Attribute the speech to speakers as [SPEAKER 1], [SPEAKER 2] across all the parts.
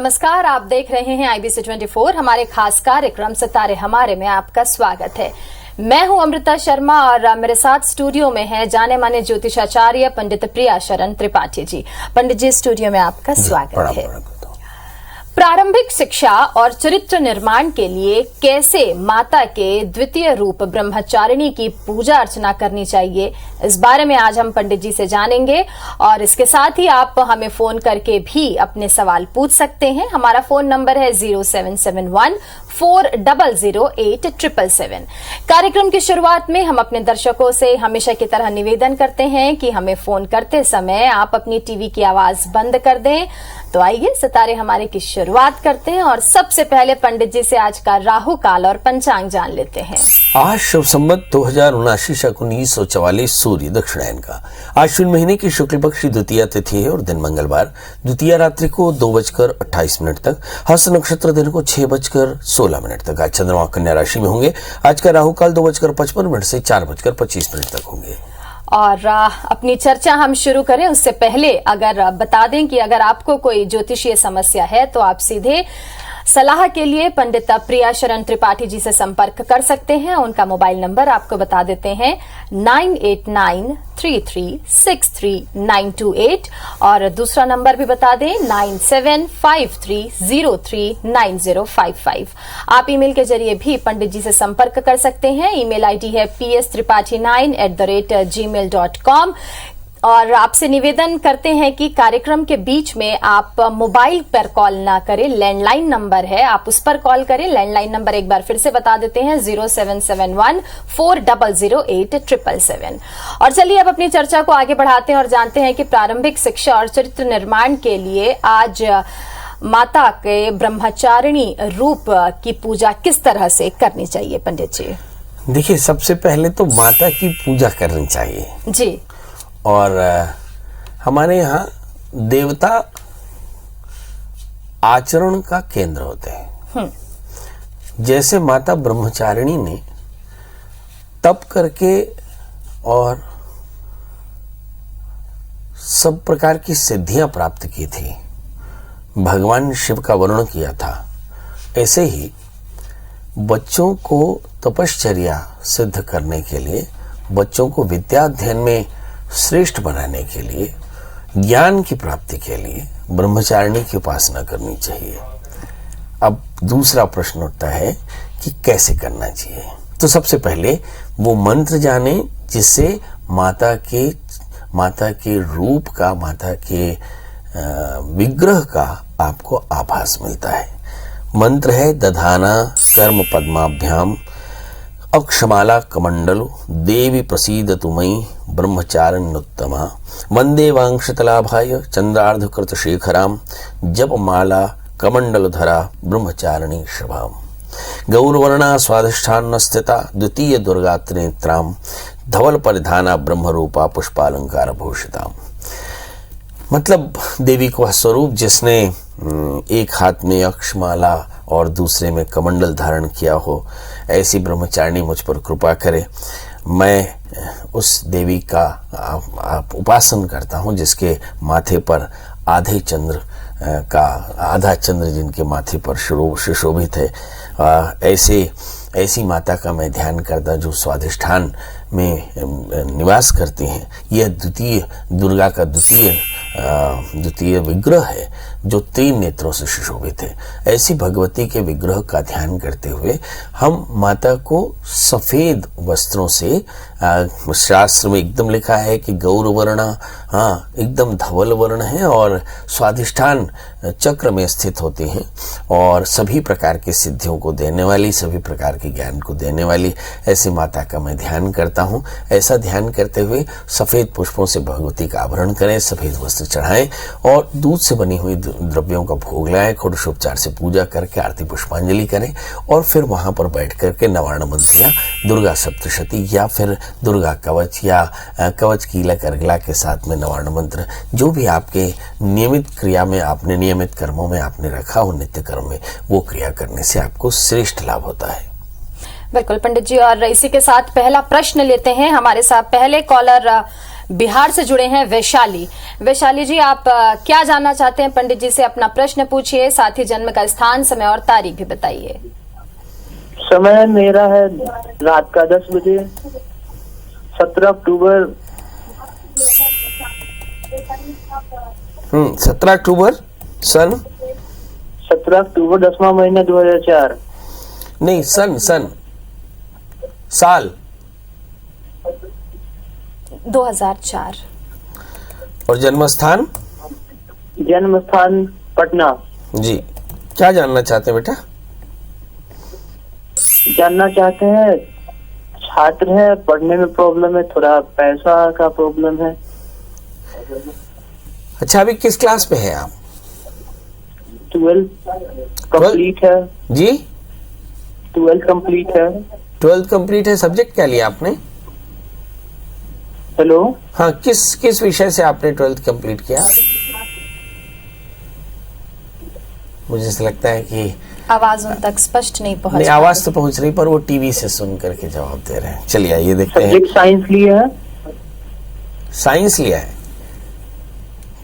[SPEAKER 1] नमस्कार, आप देख रहे हैं IBC 24। हमारे खास कार्यक्रम सितारे हमारे में आपका स्वागत है। मैं हूं अमृता शर्मा और मेरे साथ स्टूडियो में है जाने माने ज्योतिषाचार्य पंडित प्रिया शरण त्रिपाठी जी। पंडित जी, स्टूडियो में आपका स्वागत है। प्रारंभिक शिक्षा और चरित्र निर्माण के लिए कैसे माता के द्वितीय रूप ब्रह्मचारिणी की पूजा अर्चना करनी चाहिए, इस बारे में आज हम पंडित जी से जानेंगे। और इसके साथ ही आप हमें फोन करके भी अपने सवाल पूछ सकते हैं। हमारा फोन नंबर है 0771 400 877। कार्यक्रम की शुरुआत में हम अपने दर्शकों से हमेशा की तरह निवेदन करते हैं कि हमें फोन करते समय आप अपनी टीवी की आवाज बंद कर दें। तो आइए सितारे हमारे की शुरुआत करते हैं और सबसे पहले पंडित जी से आज का राहु काल और पंचांग जान लेते हैं।
[SPEAKER 2] आज शुभ संवत 2079 शक 1944 सूर्य दक्षिणायन का आश्विन महीने की शुक्ल पक्ष की द्वितीय तिथि है और दिन मंगलवार। द्वितीय रात्रि को 2:28 तक, हस्त नक्षत्र दिन को 6:16 तक। आज चंद्रमा कन्या राशि में होंगे। आज का राहु काल 2:55 से 4:25 तक होंगे।
[SPEAKER 1] और अपनी चर्चा हम शुरू करें उससे पहले अगर बता दें कि अगर आपको कोई ज्योतिषीय समस्या है तो आप सीधे सलाह के लिए पंडित प्रिया शरण त्रिपाठी जी से संपर्क कर सकते हैं। उनका मोबाइल नंबर आपको बता देते हैं 9893363928 और दूसरा नंबर भी बता दें 9753039055। आप ईमेल के जरिए भी पंडित जी से संपर्क कर सकते हैं। ईमेल आईडी है pstripathi9@gmail.com। और आपसे निवेदन करते हैं कि कार्यक्रम के बीच में आप मोबाइल पर कॉल ना करें, लैंडलाइन नंबर है, आप उस पर कॉल करें। लैंडलाइन नंबर एक बार फिर से बता देते हैं 0771 400 877। और चलिए अब अपनी चर्चा को आगे बढ़ाते हैं और जानते हैं कि प्रारंभिक शिक्षा और चरित्र निर्माण के लिए आज माता के ब्रह्मचारिणी रूप की पूजा किस तरह से करनी चाहिए पंडित जी?
[SPEAKER 2] देखिए, सबसे पहले तो माता की पूजा करनी चाहिए
[SPEAKER 1] जी।
[SPEAKER 2] और हमारे यहाँ देवता आचरण का केंद्र होते हैं। जैसे माता ब्रह्मचारिणी ने तप करके और सब प्रकार की सिद्धियां प्राप्त की थी, भगवान शिव का वर्णन किया था, ऐसे ही बच्चों को तपश्चर्या सिद्ध करने के लिए, बच्चों को विद्याध्ययन में श्रेष्ठ बनाने के लिए, ज्ञान की प्राप्ति के लिए ब्रह्मचारिणी की उपासना करनी चाहिए। अब दूसरा प्रश्न उठता है कि कैसे करना चाहिए। तो सबसे पहले वो मंत्र जाने जिससे माता के रूप का, माता के विग्रह का आपको आभास मिलता है। मंत्र है दधाना कर्म पद्माभ्याम अक्षमाला कमंडलो देवी प्रसीदतु मयि ब्रह्मचारिण्युत्तमा वंदे वांक्षतलाभाय चंद्रार्धकृत शेखराम जपमाला कमंडलधरा ब्रह्मचारिणी शभाम गौरवर्णा स्वाधिष्ठान स्थिता द्वितीय दुर्गा त्रिनेत्राम धवल परिधाना ब्रह्मरूपा पुष्पालंकार भूषिताम। मतलब देवी का स्वरूप जिसने एक हाथ में अक्षमाला और दूसरे में कमंडल धारण किया हो, ऐसी ब्रह्मचारिणी मुझ पर कृपा करे। मैं उस देवी का उपासन करता हूँ जिसके माथे पर आधे चंद्र आधा चंद्र जिनके माथे पर सुशोभित है। ऐसी माता का मैं ध्यान करता जो स्वाधिष्ठान में निवास करती हैं। यह द्वितीय दुर्गा का द्वितीय विग्रह है जो 3 नेत्रों से सुशोभित है। ऐसी भगवती के विग्रह का ध्यान करते हुए हम माता को सफेद वस्त्रों से, शास्त्र में एकदम लिखा है कि गौरवर्णा, एकदम धवल वर्ण है और स्वाधिष्ठान चक्र में स्थित होते हैं और सभी प्रकार की सिद्धियों को देने वाली, सभी प्रकार के ज्ञान को देने वाली ऐसी माता का मैं ध्यान करता हूँ। ऐसा ध्यान करते हुए सफेद पुष्पों से भगवती का आवरण करें, सफेद वस्त्र चढ़ाएं और दूध से बनी हुई द्रव्यों का भोग लगाएं, षोडशोपचार से पूजा करके आरती पुष्पांजलि करें और फिर वहां पर बैठ करके नवार्ण मंत्र या दुर्गा सप्तशती या फिर दुर्गा कवच या कवच कीलक अर्गला के साथ में नवार्ण मंत्र, जो भी आपके नियमित क्रिया में, आपने नियमित कर्मों में आपने रखा हो, नित्य कर्म में, वो क्रिया करने से आपको श्रेष्ठ लाभ होता है।
[SPEAKER 1] बिल्कुल पंडित जी, और इसी के साथ पहला प्रश्न लेते हैं। हमारे साथ पहले कॉलर बिहार से जुड़े हैं वैशाली। वैशाली जी, आप क्या जानना चाहते हैं पंडित जी से? अपना प्रश्न पूछिए, साथ ही जन्म का स्थान, समय और तारीख भी बताइए।
[SPEAKER 3] समय मेरा है रात का 10 बजे, 17 अक्टूबर।
[SPEAKER 2] 17 अक्टूबर सन?
[SPEAKER 3] 17 अक्टूबर 10वां महीना 2004।
[SPEAKER 2] नहीं, सन साल
[SPEAKER 1] 2004।
[SPEAKER 2] और जन्म स्थान?
[SPEAKER 3] जन्म स्थान पटना।
[SPEAKER 2] जी, क्या जानना चाहते हैं बेटा?
[SPEAKER 3] जानना चाहते हैं, छात्र है, पढ़ने में प्रॉब्लम है, थोड़ा पैसा का प्रॉब्लम है।
[SPEAKER 2] अच्छा, अभी किस क्लास पे है आप?
[SPEAKER 3] 12th कंप्लीट है।
[SPEAKER 2] जी,
[SPEAKER 3] 12th कंप्लीट है।
[SPEAKER 2] 12th कंप्लीट है। सब्जेक्ट क्या लिया आपने?
[SPEAKER 3] हेलो।
[SPEAKER 2] हाँ, किस विषय से आपने 12th कंप्लीट किया? मुझे ऐसा लगता है कि
[SPEAKER 1] आवाज उन तक स्पष्ट नहीं पहुंच
[SPEAKER 2] नहीं,
[SPEAKER 1] रही।
[SPEAKER 2] आवाज तो पहुंच रही, पर वो टीवी से सुन करके जवाब दे रहे हैं। चलिए आइए देखते हैं।
[SPEAKER 3] सब्जेक्ट साइंस लिया है।
[SPEAKER 2] साइंस लिया है।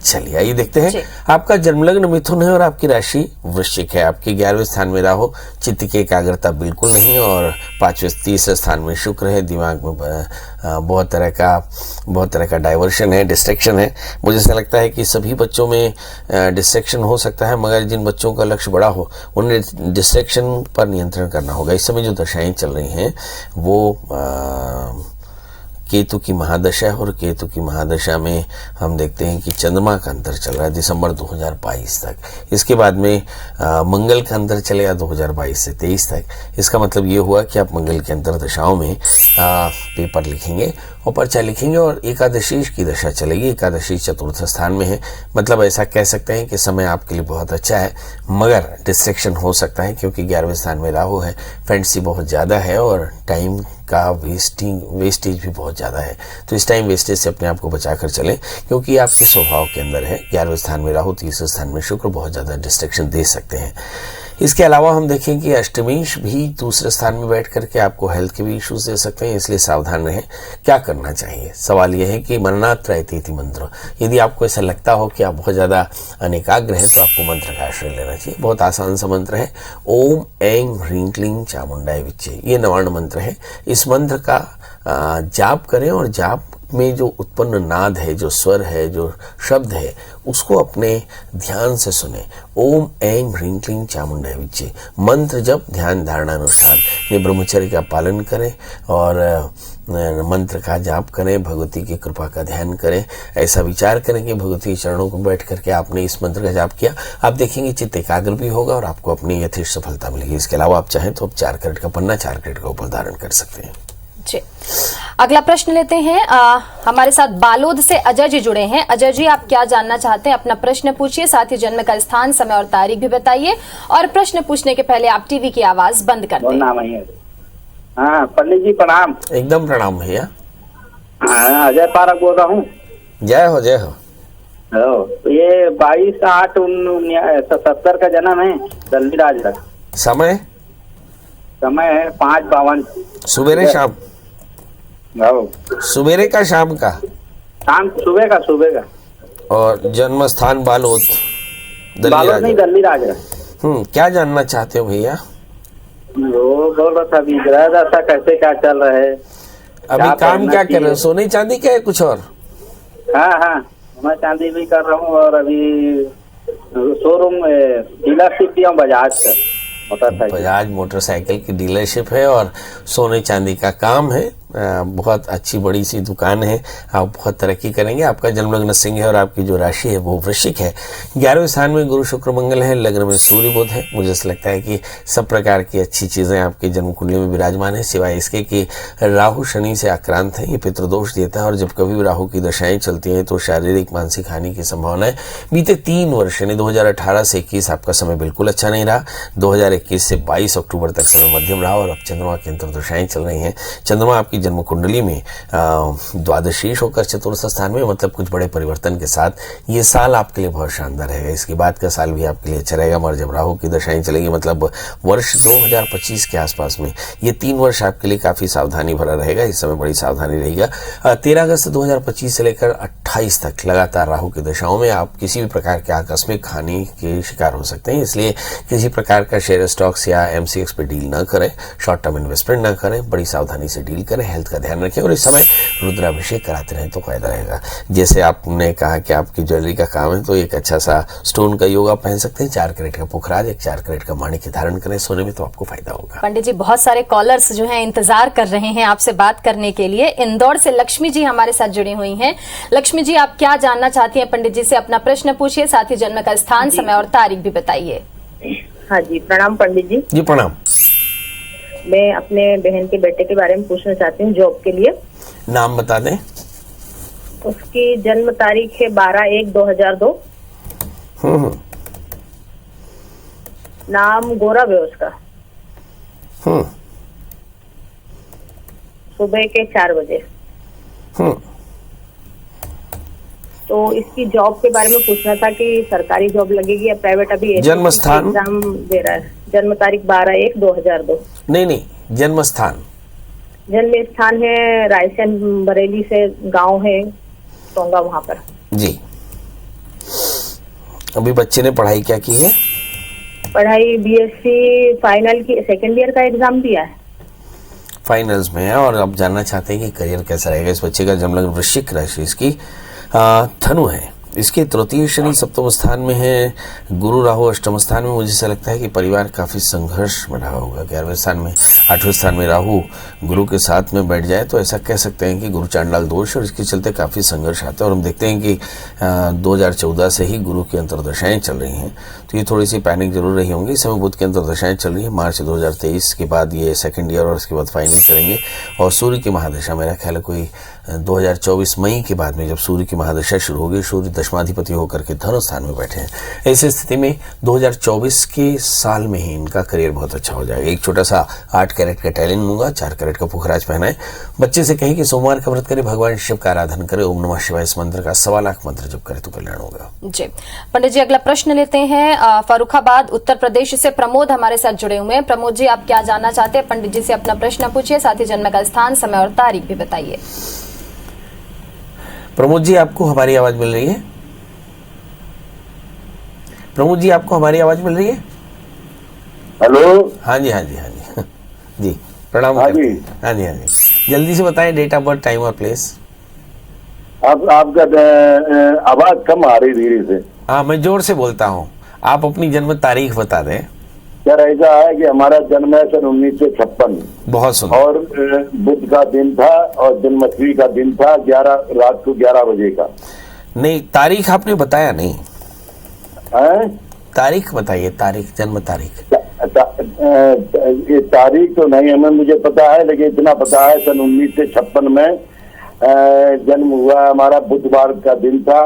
[SPEAKER 2] चलिए आइए देखते हैं।
[SPEAKER 1] जी।
[SPEAKER 2] आपका जन्मलग्न मिथुन है और आपकी राशि वृश्चिक है। आपके 11वें स्थान में राहु, चित्त की एकाग्रता बिल्कुल नहीं, और 5वें तीसरे स्थान में शुक्र है। दिमाग में बहुत तरह का डाइवर्शन है, डिस्ट्रैक्शन है। मुझे ऐसा लगता है कि सभी बच्चों में डिस्ट्रैक्शन हो सकता है, मगर जिन बच्चों का लक्ष्य बड़ा हो उन्हें डिस्ट्रैक्शन पर नियंत्रण करना होगा। इस समय जो दशाएं चल रही हैं वो केतु की महादशा है, और केतु की महादशा में हम देखते हैं कि चंद्रमा का अंतर चल रहा है दिसंबर 2022 तक। इसके बाद में मंगल का अंतर चलेगा 2022 से 23 तक। इसका मतलब ये हुआ कि आप मंगल के अंतर दशाओं में पेपर लिखेंगे और पर्चा लिखेंगे, और एकादशी की दशा चलेगी। एकादशी चतुर्थ स्थान में है, मतलब ऐसा कह सकते हैं कि समय आपके लिए बहुत अच्छा है, मगर डिस्ट्रैक्शन हो सकता है क्योंकि 11वें स्थान में राहु है, फैंटेसी बहुत ज़्यादा है और टाइम का वेस्टेज भी बहुत ज़्यादा है। तो इस टाइम वेस्टेज से अपने आप को बचाकर चलें, क्योंकि आपके स्वभाव के अंदर है। 11वें स्थान में राहु, तीसरे स्थान में शुक्र बहुत ज़्यादा डिस्ट्रैक्शन दे सकते हैं। इसके अलावा हम देखें कि अष्टमेश भी दूसरे स्थान में बैठ करके आपको हेल्थ के भी इश्यूज दे सकते हैं, इसलिए सावधान रहें। क्या करना चाहिए? सवाल यह है कि मरणात् त्रयेति मंत्र। यदि आपको ऐसा लगता हो कि आप बहुत ज़्यादा अनेकाग्र हैं तो आपको मंत्र का आश्रय लेना चाहिए। बहुत आसान सा मंत्र है, ओम ऐं ह्रीं क्लीं चामुंडाय विच्चे। ये नवार्ण मंत्र है। इस मंत्र का जाप करें, और जाप में जो उत्पन्न नाद है, जो स्वर है, जो शब्द है, उसको अपने ध्यान से सुने। ओम ऐं ह्रीं क्लीं चामुंडाय विच्चे मंत्र जब ध्यान धारणा अनुष्ठान, ये ब्रह्मचर्य का पालन करें और मंत्र का जाप करें, भगवती की कृपा का ध्यान करें। ऐसा विचार करें कि भगवती के चरणों को बैठ करके आपने इस मंत्र का जाप किया, आप देखेंगे चित्त एकाग्र भी होगा और आपको अपनी यथेष्ट सफलता मिलेगी। इसके अलावा आप चाहें तो 4 कैरेट का पन्ना, 4 कैरेट का ऊपर धारण कर सकते हैं।
[SPEAKER 1] जी, अगला प्रश्न लेते हैं। हमारे साथ बालोद से अजय जी जुड़े हैं। अजय जी, आप क्या जानना चाहते हैं? अपना प्रश्न पूछिए, साथ ही जन्म का स्थान, समय और तारीख भी बताइए, और प्रश्न पूछने के पहले आप टीवी की आवाज बंद कर दें।
[SPEAKER 3] हाँ, पंडित जी प्रणाम।
[SPEAKER 2] एकदम प्रणाम भैया।
[SPEAKER 3] अजय पारक बोल रहा हूँ।
[SPEAKER 2] जय हो जय हो।
[SPEAKER 3] तो ये 22/8/1970 का जन्म है, दल्ली राज का।
[SPEAKER 2] समय
[SPEAKER 3] है 5:52
[SPEAKER 2] सुबेरे शाम। सुबेरे का शाम का?
[SPEAKER 3] शाम सुबह का। और
[SPEAKER 2] जन्म स्थान बालोद,
[SPEAKER 3] दल्ली राज।
[SPEAKER 2] क्या जानना चाहते हो भैया?
[SPEAKER 3] वो बोल रहा था अभी ग्रह दशा कैसे क्या चल रहा है,
[SPEAKER 2] अभी काम क्या कर रहे हो? सोने चांदी क्या है कुछ और?
[SPEAKER 3] हाँ, मैं चांदी भी कर रहा हूँ, और अभी शोरूम डीलरशिप दिया बजाज का।
[SPEAKER 2] बजाज मोटरसाइकिल की डीलरशिप है और सोने चांदी का काम है। बहुत अच्छी बड़ी सी दुकान है, आप बहुत तरक्की करेंगे। आपका जन्मलग्न सिंह है और आपकी जो राशि है वो वृश्चिक है। 11वें स्थान में गुरु शुक्र मंगल है, लग्न में सूर्य बुध है। मुझे ऐसा लगता है कि सब प्रकार की अच्छी चीजें आपके जन्म कुंडली में विराजमान है, सिवाय इसके कि राहु शनि से आक्रांत है, ये पितृदोष देता है, और जब कभी भी राहु की दशाएं चलती हैं तो शारीरिक मानसिक हानि की संभावना है। बीते 3 वर्ष यानी 2018 से 21 आपका समय बिल्कुल अच्छा नहीं रहा। 2021 से 22 अक्टूबर तक समय मध्यम रहा, और अब चंद्रमा की अंतर्दशाएं चल रही हैं। चंद्रमा आपकी जन्म कुंडली में द्वादशीश होकर चतुर्थ स्थान में, मतलब कुछ बड़े परिवर्तन के साथ ये साल आपके लिए बहुत शानदार रहेगा। इसके बाद का साल भी आपके लिए अच्छा रहेगा। मगर जब राहु की दशाएं चलेगी, मतलब वर्ष 2025 के आसपास में, ये 3 वर्ष आपके लिए काफी सावधानी भरा रहेगा। इस समय बड़ी सावधानी रहेगा। 13 अगस्त 2025 से लेकर 28 तक लगातार राहु की दशाओं में आप किसी भी प्रकार के आकस्मिक हानि के शिकार हो सकते हैं। इसलिए किसी प्रकार का शेयर स्टॉक्स या MCX पे डील ना करें, शॉर्ट टर्म इन्वेस्टमेंट ना करें, बड़ी सावधानी से डील करें, हेल्थ का ध्यान रखें और इस समय रुद्राभिषेक कराते रहें तो फायदा रहेगा। जैसे आपने कहा कि आपकी ज्वेलरी का काम है, तो एक अच्छा सा स्टोन का योग आप पहन सकते हैं। 4 कैरेट का पुखराज, एक 4 कैरेट का माणिक धारण करें सोने में, तो आपको फायदा होगा।
[SPEAKER 1] पंडित जी, बहुत सारे कॉलर्स जो हैं इंतजार कर रहे हैं आपसे बात करने के लिए। इंदौर से लक्ष्मी जी हमारे साथ जुड़ी हुई हैं। लक्ष्मी जी, आप क्या जानना चाहती हैं? पंडित जी से अपना प्रश्न पूछिए, साथ ही जन्म का स्थान, समय और तारीख भी बताइए।
[SPEAKER 4] हाँ जी, प्रणाम पंडित जी।
[SPEAKER 2] जी प्रणाम।
[SPEAKER 4] मैं अपने बहन के बेटे के बारे में पूछना चाहती हूँ जॉब के लिए।
[SPEAKER 2] नाम बता दें।
[SPEAKER 4] उसकी जन्म तारीख है 12/1/2002। नाम गौरव है उसका। सुबह के 4 बजे। तो इसकी जॉब के बारे में पूछना था कि सरकारी जॉब लगेगी या प्राइवेट। अभी
[SPEAKER 2] जन्म स्थान
[SPEAKER 4] एग्जाम दे रहा है। जन्म तारीख 12/1/2002।
[SPEAKER 2] नहीं, जन्म स्थान।
[SPEAKER 4] जन्म स्थान है रायसेन, बरेली से गांव है टोंगा, वहां पर।
[SPEAKER 2] जी। अभी बच्चे ने पढ़ाई क्या की है?
[SPEAKER 4] पढ़ाई BSc फाइनल की, सेकेंड ईयर का एग्जाम दिया है।
[SPEAKER 2] फाइनल्स में है। और अब जानना चाहते हैं कि करियर कैसा रहेगा। इस बच्चे का जन्म लग्न वृश्चिक राशि, इसकी धनु है। इसके तृतीय शनि सप्तम स्थान में है, गुरु राहु अष्टम स्थान में। मुझे ऐसा लगता है कि परिवार काफी संघर्ष में रहा होगा। 11वें स्थान में, 8वें स्थान में राहु गुरु के साथ में बैठ जाए तो ऐसा कह सकते हैं कि गुरु चांडाल दोष, और इसके चलते काफी संघर्ष आता है। और हम देखते हैं कि 2014 से ही गुरु की अंतर्दशाएं चल रही हैं, तो ये थोड़ी सी पैनिक जरूर रही होंगी। इस समय बुध की अंतर्दशाएं चल रही है। मार्च 2023 के बाद ये सेकेंड ईयर और उसके बाद फाइनल करेंगे। और सूर्य की महादशा, मेरा ख्याल है कोई 2024 मई के बाद में जब सूर्य की महादशा शुरू होगी, सूर्य दशमाधिपति होकर के धनु स्थान में बैठे हैं। ऐसी स्थिति में 2024 के साल में ही इनका करियर बहुत अच्छा हो जाएगा। एक छोटा सा 8 कैरेट का टैलेंट लूंगा, 4 कैरेट का पुखराज पहनाए। बच्चे से कहें कि सोमवार का व्रत करे, भगवान शिव का आराधन करे, ओम नमः शिवाय इस मंत्र का 1.25 लाख मंत्र जप करे तो कल्याण होगा।
[SPEAKER 1] जी पंडित जी, अगला प्रश्न लेते हैं। फर्रुखाबाद उत्तर प्रदेश से प्रमोद हमारे साथ जुड़े हुए हैं। प्रमोद जी, आप क्या जानना चाहते हैं? पंडित जी से अपना प्रश्न पूछिए, साथ ही जन्म का स्थान, समय और तारीख भी बताइए।
[SPEAKER 2] प्रमोद जी, आपको हमारी आवाज मिल रही है? प्रमोद जी, आपको हमारी आवाज मिल रही है?
[SPEAKER 5] हेलो।
[SPEAKER 2] हाँ जी जी प्रणाम।
[SPEAKER 5] हाँ जी।
[SPEAKER 2] हाँ जी जल्दी से बताएं डेट ऑफ बर्थ, टाइम और प्लेस।
[SPEAKER 5] आपका आवाज कम आ रही धीरे से।
[SPEAKER 2] हाँ, मैं जोर से बोलता हूँ। आप अपनी जन्म तारीख बता दें।
[SPEAKER 5] सर, ऐसा है कि हमारा जन्म है सन 1956।
[SPEAKER 2] बहुत सुंदर।
[SPEAKER 5] और बुध का दिन था और जन्माष्टमी का दिन था, रात को 11 बजे का।
[SPEAKER 2] नहीं, तारीख आपने बताया नहीं
[SPEAKER 5] है?
[SPEAKER 2] तारीख बताइए, तारीख, जन्म तारीख।
[SPEAKER 5] ये तारीख तो नहीं हमें, मुझे पता है, लेकिन इतना पता है सन 1956 में जन्म हुआ। हमारा बुधवार का दिन था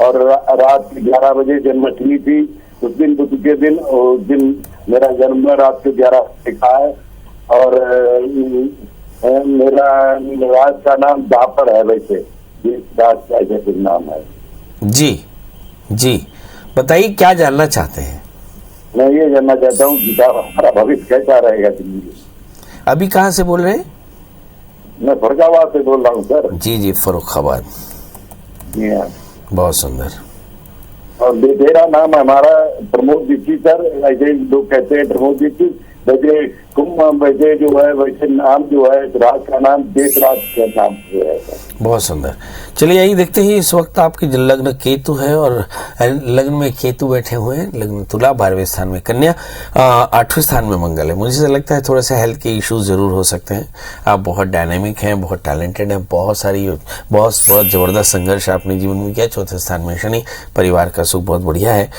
[SPEAKER 5] और रात 11 बजे जन्माष्टमी थी। उस दिन, बुध के दिन, उस दिन मेरा जन्म रात को 11 लिखा है। और मेरा राज का नाम दापर है, वैसे राज का ऐसा कुछ नाम है।
[SPEAKER 2] जी बताइए, क्या जानना चाहते हैं?
[SPEAKER 5] मैं ये जानना चाहता हूँ कि हमारा भविष्य कैसा रहेगा जिंदगी।
[SPEAKER 2] अभी कहाँ से बोल रहे हैं?
[SPEAKER 5] मैं फरुखाबाद से बोल रहा हूँ सर।
[SPEAKER 2] जी फरुखाबाद। बहुत सुंदर।
[SPEAKER 5] और मेरा नाम हमारा प्रमोद दीक्षित सर, ऐसे लोग कहते हैं प्रमोद दीक्षित। वैसे कुंभ, वैसे जो है वैसे नाम जो है राज का नाम देशराज का नाम है। बहुत
[SPEAKER 2] सुंदर। चलिए यही देखते हैं। इस वक्त आपकी लग्न केतु है और लग्न में केतु बैठे हुए हैं। लग्न तुला, 12वें स्थान में कन्या, 8वें स्थान में मंगल है। मुझे लगता है थोड़ा सा हेल्थ के इश्यूज जरूर हो सकते हैं। आप बहुत डायनेमिक हैं, बहुत टैलेंटेड हैं, बहुत जबरदस्त संघर्ष आपने जीवन में किया। 4थे स्थान में शनि, परिवार का सुख बहुत बढ़िया है।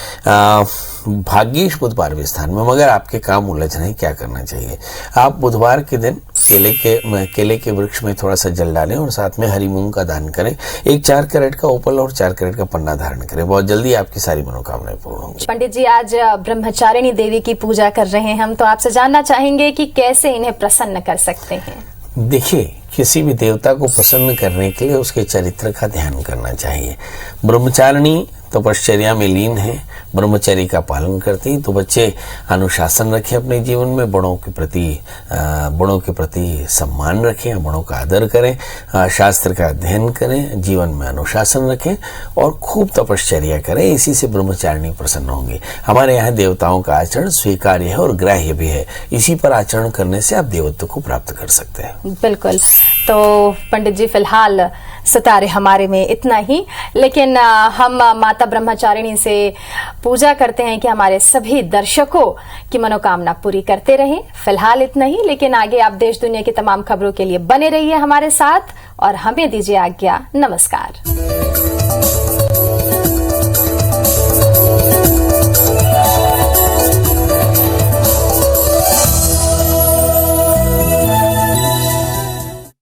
[SPEAKER 2] भाग्येश बुध 12वें स्थान में, मगर आपके काम उलझ रहे हैं। क्या करना चाहिए? आप बुधवार के दिन केले के वृक्ष में थोड़ा सा जल डालें और साथ में हरी मूंग का दान करें। एक 4 कैरेट का ओपल और 4 कैरेट का पन्ना धारण करें। बहुत जल्दी आपकी सारी मनोकामनाएं पूर्ण होंगी।
[SPEAKER 1] पंडित जी, आज ब्रह्मचारिणी देवी की पूजा कर रहे हैं हम, तो आपसे जानना चाहेंगे कि कैसे इन्हें प्रसन्न कर सकते हैं।
[SPEAKER 2] देखिए, किसी भी देवता को प्रसन्न करने के लिए उसके चरित्र का ध्यान करना चाहिए। ब्रह्मचारिणी तपश्चर्या में लीन है, ब्रह्मचर्य का पालन करती हैं, तो बच्चे अनुशासन रखें अपने जीवन में, बड़ों के प्रति सम्मान रखें, बड़ों का आदर करें, शास्त्र का अध्ययन करें, जीवन में अनुशासन रखें और खूब तपश्चर्या करें। इसी से ब्रह्मचारिणी प्रसन्न होंगे। हमारे यहाँ देवताओं का आचरण स्वीकार्य है और ग्राह्य भी है। इसी पर आचरण करने से आप देवत्व को प्राप्त कर सकते हैं।
[SPEAKER 1] बिल्कुल। तो पंडित जी फिलहाल सितारे हमारे में इतना ही, लेकिन हम माता ब्रह्मचारिणी से पूजा करते हैं कि हमारे सभी दर्शकों की मनोकामना पूरी करते रहें। फिलहाल इतना ही, लेकिन आगे आप देश दुनिया की तमाम खबरों के लिए बने रहिए हमारे साथ और हमें दीजिए आज्ञा। नमस्कार।